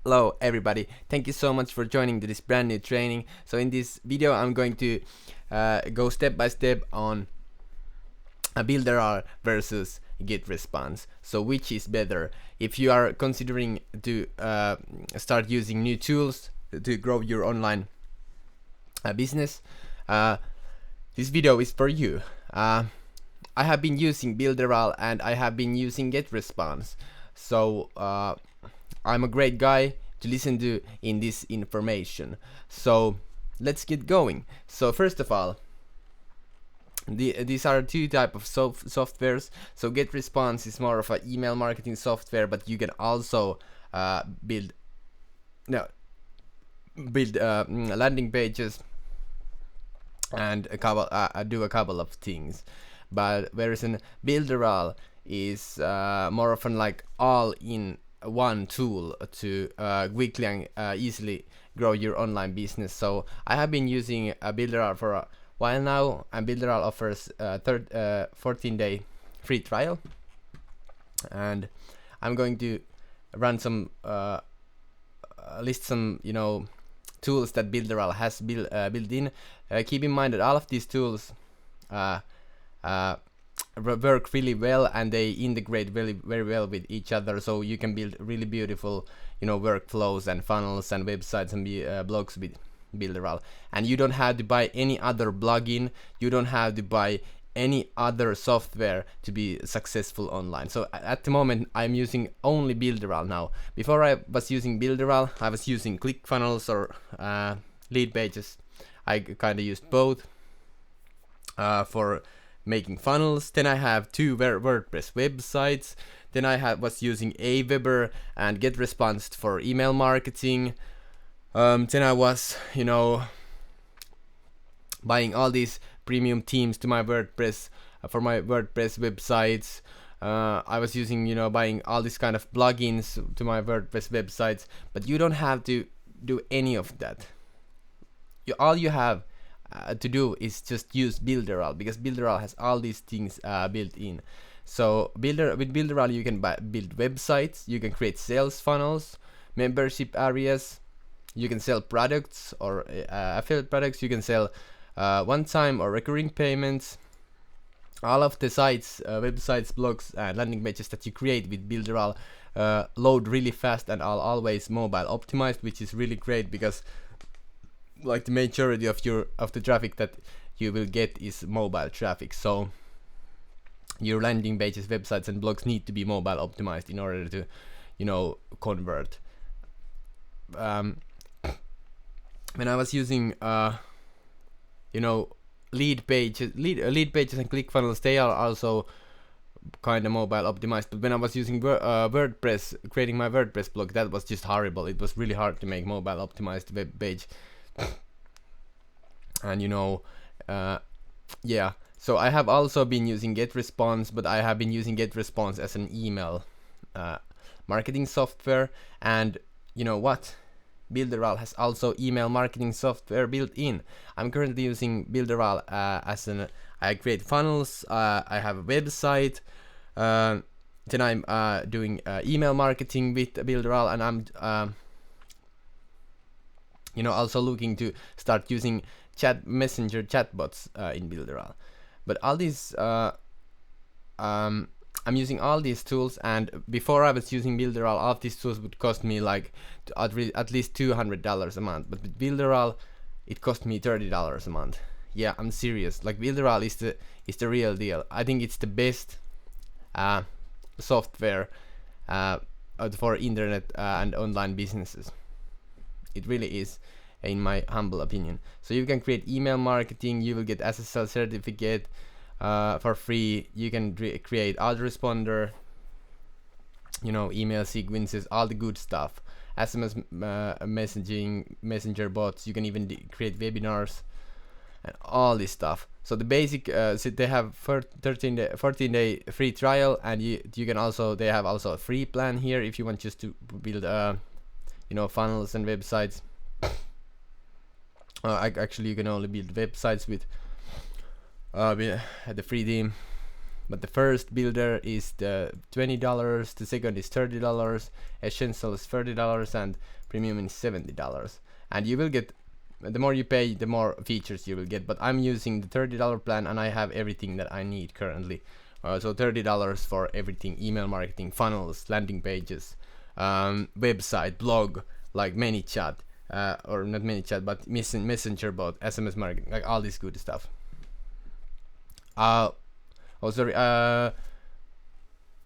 Hello everybody, thank you so much for joining to this brand new training. So in this video I'm going to go step by step on a Builderall versus GetResponse. So which is better? If you are considering to start using new tools to grow your online business, this video is for you. I have been using Builderall and I have been using GetResponse. So I'm a great guy to listen to in this information. So let's get going. So first of all, these are two types of softwares. So GetResponse is more of an email marketing software, but you can also build landing pages and do a couple of things. But whereas in Builderall is more often like all-in one tool to quickly and easily grow your online business. So I have been using Builderall for a while now, and Builderall offers 14-day free trial, and I'm going to run some list some tools that Builderall has built in. Keep in mind that all of these tools work really well and they integrate very well with each other, so you can build really beautiful workflows and funnels and websites and blogs with Builderall. And you don't have to buy any other plugin, you don't have to buy any other software to be successful online. So at the moment I'm using only Builderall now. Before I was using Builderall, I was using ClickFunnels or lead pages. I kind of used both for making funnels. Then I have two WordPress websites. Then I was using Aweber and GetResponse for email marketing. Then I was buying all these premium themes to my WordPress for my WordPress websites. I was using buying all these kind of plugins to my WordPress websites. But you don't have to do any of that. All you have to do is just use Builderall, because Builderall has all these things built in. So with Builderall you can build websites, you can create sales funnels, membership areas, you can sell products or affiliate products, you can sell one-time or recurring payments. All of the sites, websites, blogs and landing pages that you create with Builderall load really fast and are always mobile optimized, which is really great, because like the majority of the traffic that you will get is mobile traffic. So your landing pages, websites and blogs need to be mobile optimized in order to convert. When I was using lead pages and ClickFunnels, they are also kind of mobile optimized. But when I was using WordPress, creating my WordPress blog, that was just horrible. It was really hard to make mobile optimized web page. And yeah, so I have also been using GetResponse, but I have been using GetResponse as an email marketing software. And you know what, Builderall has also email marketing software built in. I'm currently using Builderall I create funnels, I have a website, then I'm doing email marketing with Builderall, and I'm also looking to start using messenger chatbots in Builderall. But all these I'm using all these tools, and before I was using Builderall, all of these tools would cost me like at least $200 a month. But with Builderall it cost me $30 a month. Yeah, I'm serious. Like Builderall is the real deal. I think it's the best software for internet and online businesses. It really is, in my humble opinion. So you can create email marketing, you will get SSL certificate for free, you can create autoresponder, email sequences, all the good stuff, SMS messaging, messenger bots, you can even create webinars and all this stuff. So the basic so they have 14-day free trial, and you can also, they have also a free plan here if you want just to build funnels and websites. Actually you can only build websites with the free theme, But the first builder is the $20, the second is $30, essential is $30, and premium is $70. And you will get, the more you pay, the more features you will get. But I'm using the $30 plan, and I have everything that I need currently. So $30 for everything: email marketing, funnels, landing pages, website, blog, like ManyChat, or not ManyChat, but messenger bot, SMS marketing, like all this good stuff.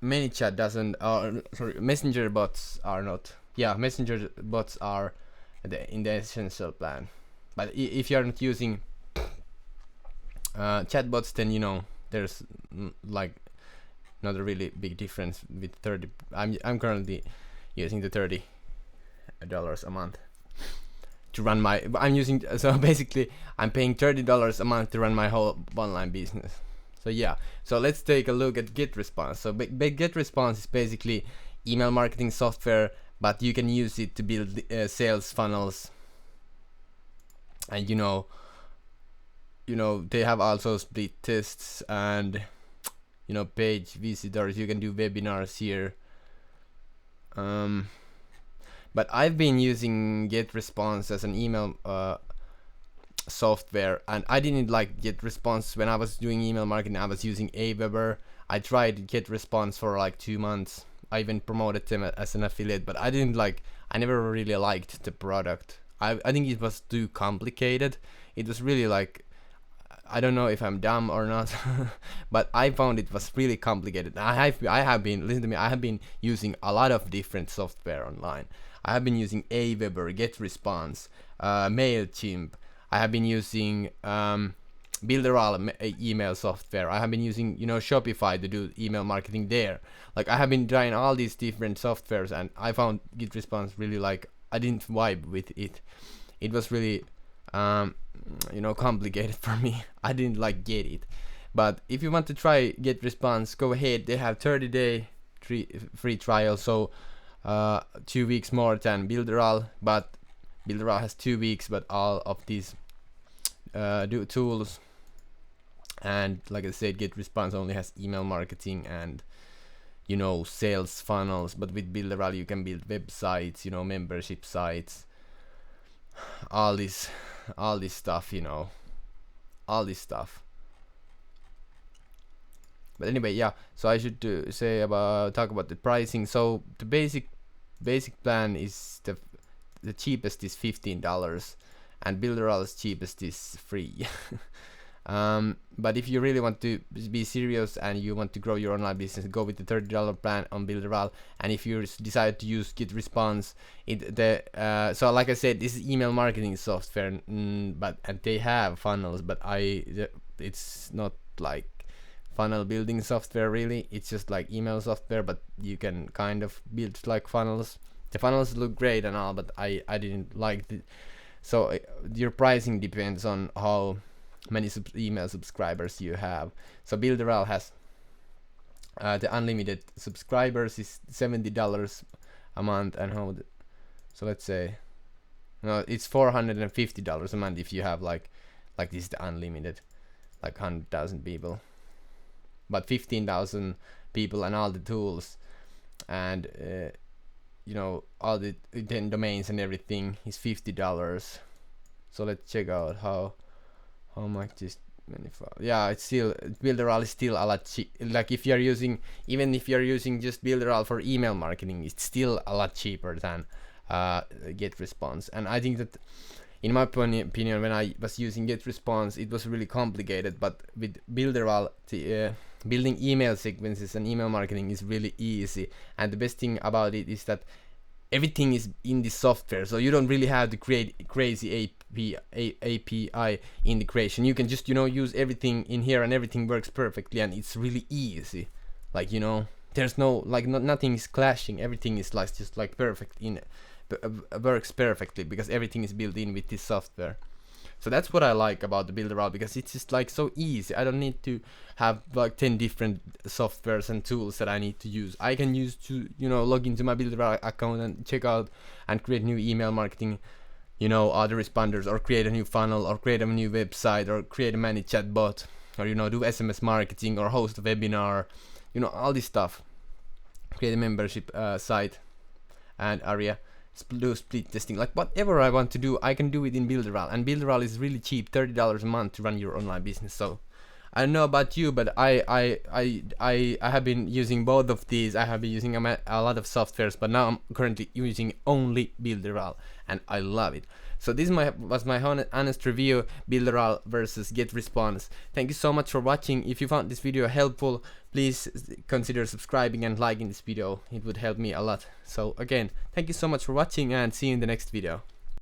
ManyChat doesn't, sorry, messenger bots are not. Yeah, messenger bots are in the essential plan. But if you are not using chatbots, then you know there's like not a really big difference with 30. I'm currently using the $30 a month to run my. I'm using, so basically I'm paying $30 a month to run my whole online business. So yeah, so let's take a look at GetResponse. So GetResponse is basically email marketing software, but you can use it to build sales funnels. And you know they have also split tests and page visitors. You can do webinars here. But I've been using GetResponse as an email software, and I didn't like GetResponse when I was doing email marketing. I was using Aweber. I tried GetResponse for like 2 months. I even promoted them as an affiliate, but I never really liked the product. I think it was too complicated. It was really like, I don't know if I'm dumb or not, but I found it was really complicated. I have been, listen to me, I have been using a lot of different software online. I have been using Aweber, GetResponse, MailChimp. I have been using Builderall email software. I have been using Shopify to do email marketing there. Like I have been trying all these different softwares, and I found GetResponse really, like, I didn't vibe with it. It was really complicated for me. I didn't get it. But if you want to try GetResponse, go ahead. They have 30-day free trial, so 2 weeks more than Builderall, but Builderall has 2 weeks. But all of these tools, and like I said, GetResponse only has email marketing and sales funnels. But with Builderall you can build websites, membership sites, all this stuff, all this stuff. But anyway, yeah, so I should talk about the pricing. So the basic plan is the cheapest is $15, and Builderall's cheapest is free. But if you really want to be serious and you want to grow your online business, go with the $30 plan on Builderall. And if you decide to use GetResponse, so like I said, this is email marketing software, and they have funnels, but it's not like funnel building software really. It's just like email software, but you can kind of build like funnels. The funnels look great and all, but I didn't like it. So your pricing depends on how many email subscribers you have. So Builderall has the unlimited subscribers is $70 a month, and so let's say it's $450 a month if you have like this is the unlimited, like 100,000 people. But 15,000 people and all the tools and all the 10 domains and everything is $50. So let's check out how much is yeah, it's still, Builderall is still a lot cheap. Like if you're using, even if you're using just Builderall for email marketing, it's still a lot cheaper than GetResponse. And I think that, in my opinion, when I was using GetResponse, it was really complicated. But with Builderall, building email sequences and email marketing is really easy. And the best thing about it is that everything is in the software, so you don't really have to create crazy API integration. You can just use everything in here, and everything works perfectly, and it's really easy. Like there's no nothing is clashing. Everything is just perfect works perfectly because everything is built in with this software. So that's what I like about the Builderall, because it's just so easy. I don't need to have 10 different softwares and tools that I need to use. I can use to log into my Builderall account and check out and create new email marketing autoresponders, or create a new funnel, or create a new website, or create a ManyChat bot. or do SMS marketing or host a webinar, all this stuff. Create a membership site and area, do split testing, like whatever I want to do, I can do it in Builderall. And Builderall is really cheap, $30 a month to run your online business. So I don't know about you, but I have been using both of these. I have been using a lot of softwares, but now I'm currently using only Builderall, and I love it. So this was my honest review, Builderall versus GetResponse. Thank you so much for watching. If you found this video helpful, please consider subscribing and liking this video. It would help me a lot. So again, thank you so much for watching, and see you in the next video.